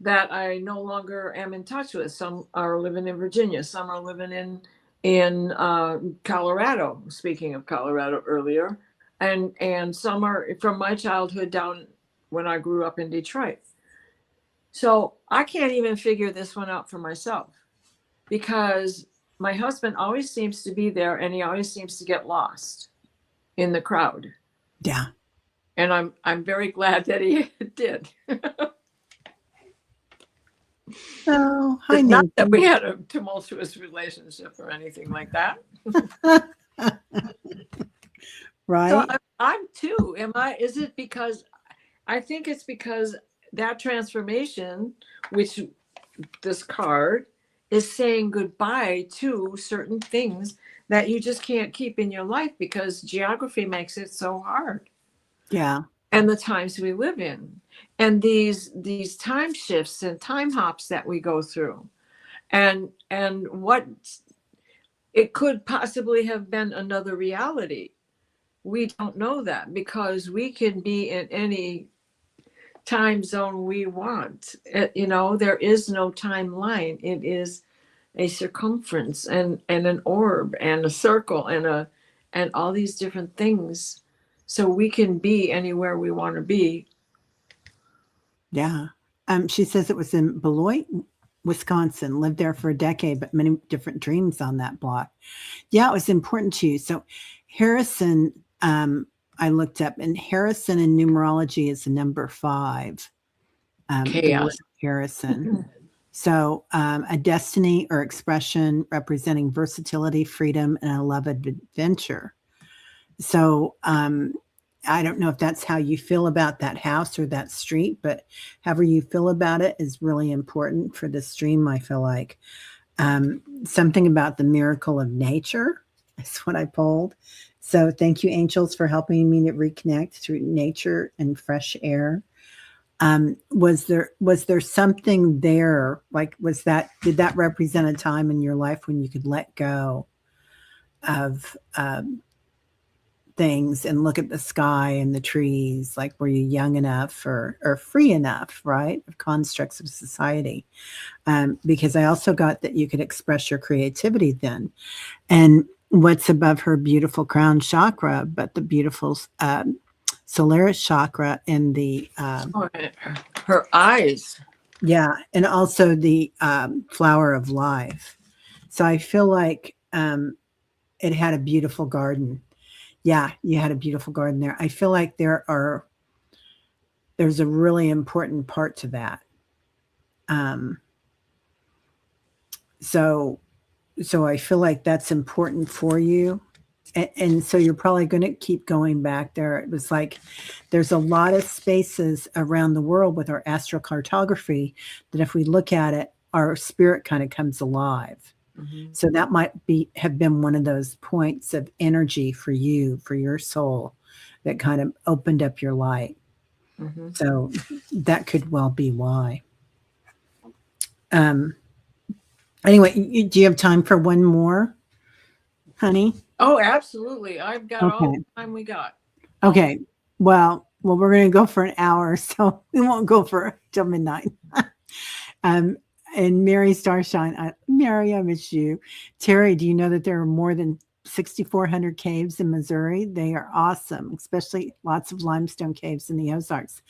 that I no longer am in touch with. Some are living in Virginia, some are living in Colorado. Speaking of Colorado earlier, and some are from my childhood down when I grew up in Detroit. So I can't even figure this one out for myself, because my husband always seems to be there, and he always seems to get lost in the crowd. Yeah. And I'm very glad that he did. Oh, hi, Not Nathan. that we had a tumultuous relationship or anything like that. Right. So I'm too. Is it because I think it's because that transformation, which this card is saying goodbye to certain things that you just can't keep in your life because geography makes it so hard. Yeah. And the times we live in, and these time shifts and time hops that we go through, and what it could possibly have been another reality. We don't know that, because we can be in any time zone we want. There is no timeline. It is a circumference and an orb and a circle and all these different things, so we can be anywhere we want to be. Yeah. She says it was in Beloit, Wisconsin. Lived there for a decade, but many different dreams on that block. Yeah, it was important to you. So Harrison, I looked up, and Harrison in numerology is the number 5. The word Chaos. Harrison. So a destiny or expression representing versatility, freedom, and a love of adventure. So I don't know if that's how you feel about that house or that street, but however you feel about it is really important for this dream, I feel like. Something about the miracle of nature is what I pulled. So thank you, angels, for helping me to reconnect through nature and fresh air. Was there something there? Like, did that represent a time in your life when you could let go of things and look at the sky and the trees? Like, were you young enough or free enough, right, of constructs of society? Because I also got that you could express your creativity then. And what's above her beautiful crown chakra, but the beautiful Solaris chakra and the her eyes. yeah, and also the flower of life. So I feel like it had a beautiful garden. Yeah, you had a beautiful garden there. I feel like there's a really important part to that. So I feel like that's important for you. And so you're probably going to keep going back there. It was like there's a lot of spaces around the world with our astrocartography that if we look at it, our spirit kind of comes alive. So that might have been one of those points of energy for you, for your soul, that kind of opened up your light. So that could well be why. Anyway, do you have time for one more, honey? Oh, absolutely. I've got all the time we got. Okay. Well, we're going to go for an hour, so we won't go for till midnight. And Mary Starshine, Mary, I miss you. Terry, do you know that there are more than 6,400 caves in Missouri? They are awesome, especially lots of limestone caves in the Ozarks.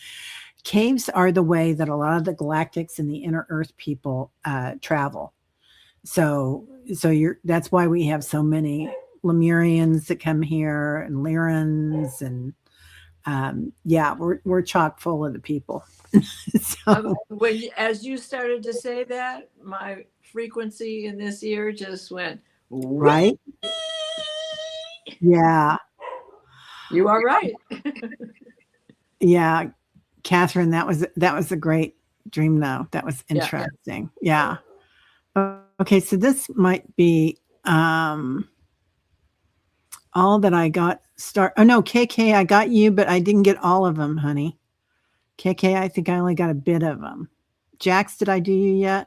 Caves are the way that a lot of the galactics and the inner Earth people travel. So that's why we have so many Lemurians that come here and Lyrans and yeah, we're chock full of the people. So, as you started to say that, my frequency in this ear just went right. Yeah, you are right. yeah, Catherine, that was a great dream, though. That was interesting. Yeah. Okay, so this might be all that I got. Oh no, KK, I got you, but I didn't get all of them, honey. KK, I think I only got a bit of them. Jax, did I do you yet?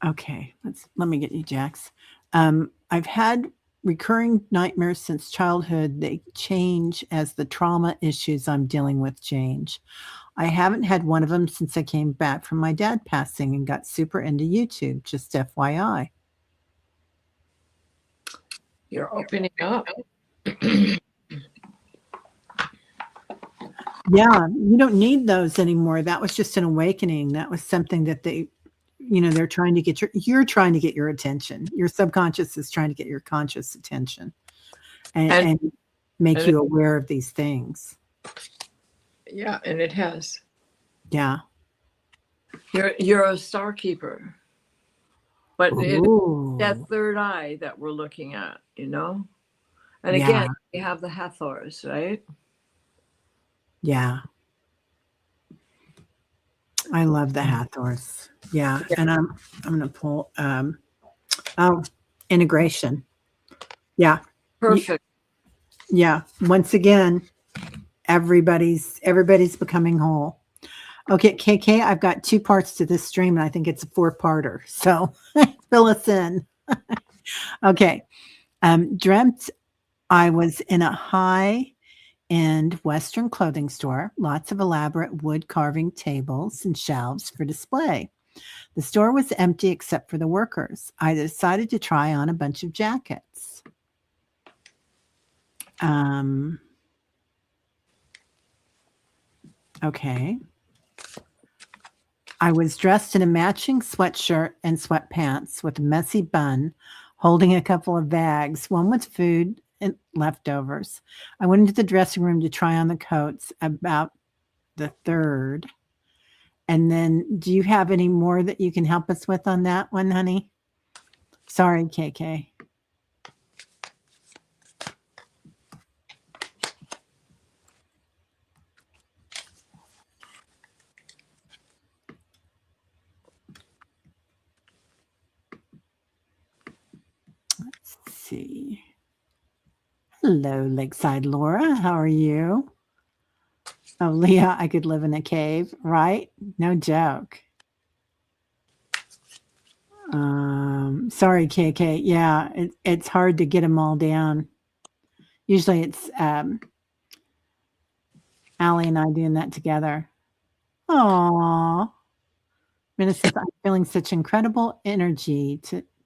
Okay, let me get you, Jax. I've had recurring nightmares since childhood. They change as the trauma issues I'm dealing with change. I haven't had one of them since I came back from my dad passing and got super into YouTube, just FYI. You're opening up. Yeah, you don't need those anymore. That was just an awakening. That was something that they're trying to get you're trying to get your attention. Your subconscious is trying to get your conscious attention and make you aware of these things. Yeah, and it has. Yeah. You're a star keeper. But that third eye that we're looking at, And again, we have the Hathors, right? Yeah. I love the Hathors. Yeah. And I'm going to pull, integration. Yeah. Perfect. Yeah. Once again, everybody's becoming whole. Okay, KK, I've got 2 parts to this stream, and I think it's a 4-parter. So fill us in. Okay. Dreamt I was in a high-end Western clothing store, lots of elaborate wood carving tables and shelves for display. The store was empty except for the workers. I decided to try on a bunch of jackets. Okay. I was dressed in a matching sweatshirt and sweatpants with a messy bun, holding a couple of bags, one with food and leftovers. I went into the dressing room to try on the coats about the third. And then, do you have any more that you can help us with on that one, honey? Sorry, KK. Let's see. Hello, Lakeside Laura. How are you? Oh, Leah, I could live in a cave, right? No joke. Sorry, KK. Yeah, it's hard to get them all down. Usually it's Aley and I doing that together. Aww. Minister, I'm feeling such incredible energy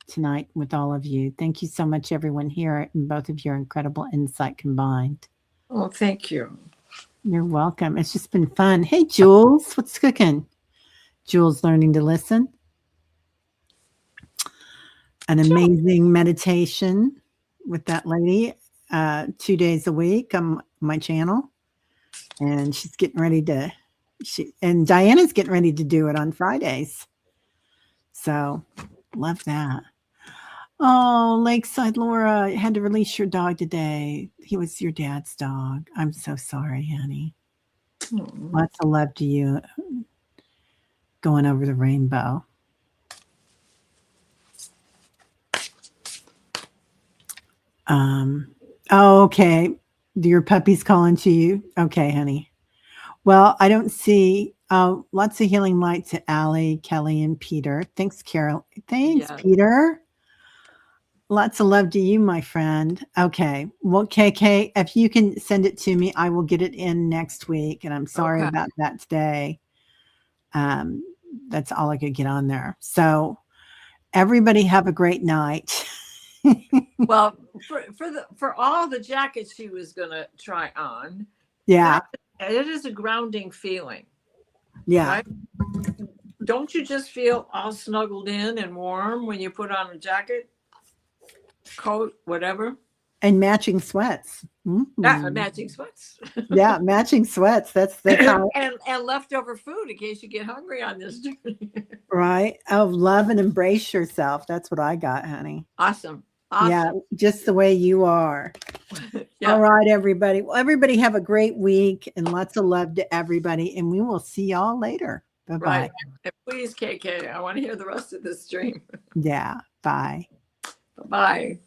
tonight with all of you. Thank you so much, everyone here, and both of your incredible insight combined. Oh, thank you. You're welcome. It's just been fun. Hey, Jules, what's cooking? Jules learning to listen. An amazing meditation with that lady 2 days a week on my channel. And she's getting ready to, and Diana's getting ready to do it on Fridays. So love that. Oh, Lakeside Laura, you had to release your dog today. He was your dad's dog. I'm so sorry, honey. Lots of love to you going over the rainbow. Oh, okay. Your puppy's calling to you. Okay, honey. Well, I don't see lots of healing light to Aley, Kelly, and Peter. Thanks, Carol. Thanks, Yeah. Peter. Lots of love to you, my friend. Okay. Well, KK, if you can send it to me, I will get it in next week. And I'm sorry about that today. That's all I could get on there. So everybody have a great night. Well, for all the jackets she was gonna try on, Yeah. it is a grounding feeling. Yeah. Right? Don't you just feel all snuggled in and warm when you put on a jacket, coat, whatever? And matching sweats. Yeah, matching sweats. Yeah, matching sweats. That's how. and leftover food in case you get hungry on this journey. Right. Oh, love and embrace yourself. That's what I got, honey. Awesome. Yeah, just the way you are. Yeah. All right, everybody. Well, everybody have a great week and lots of love to everybody. And we will see y'all later. Bye-bye. Right. And please, KK, I want to hear the rest of this stream. Yeah. Bye. Bye-bye.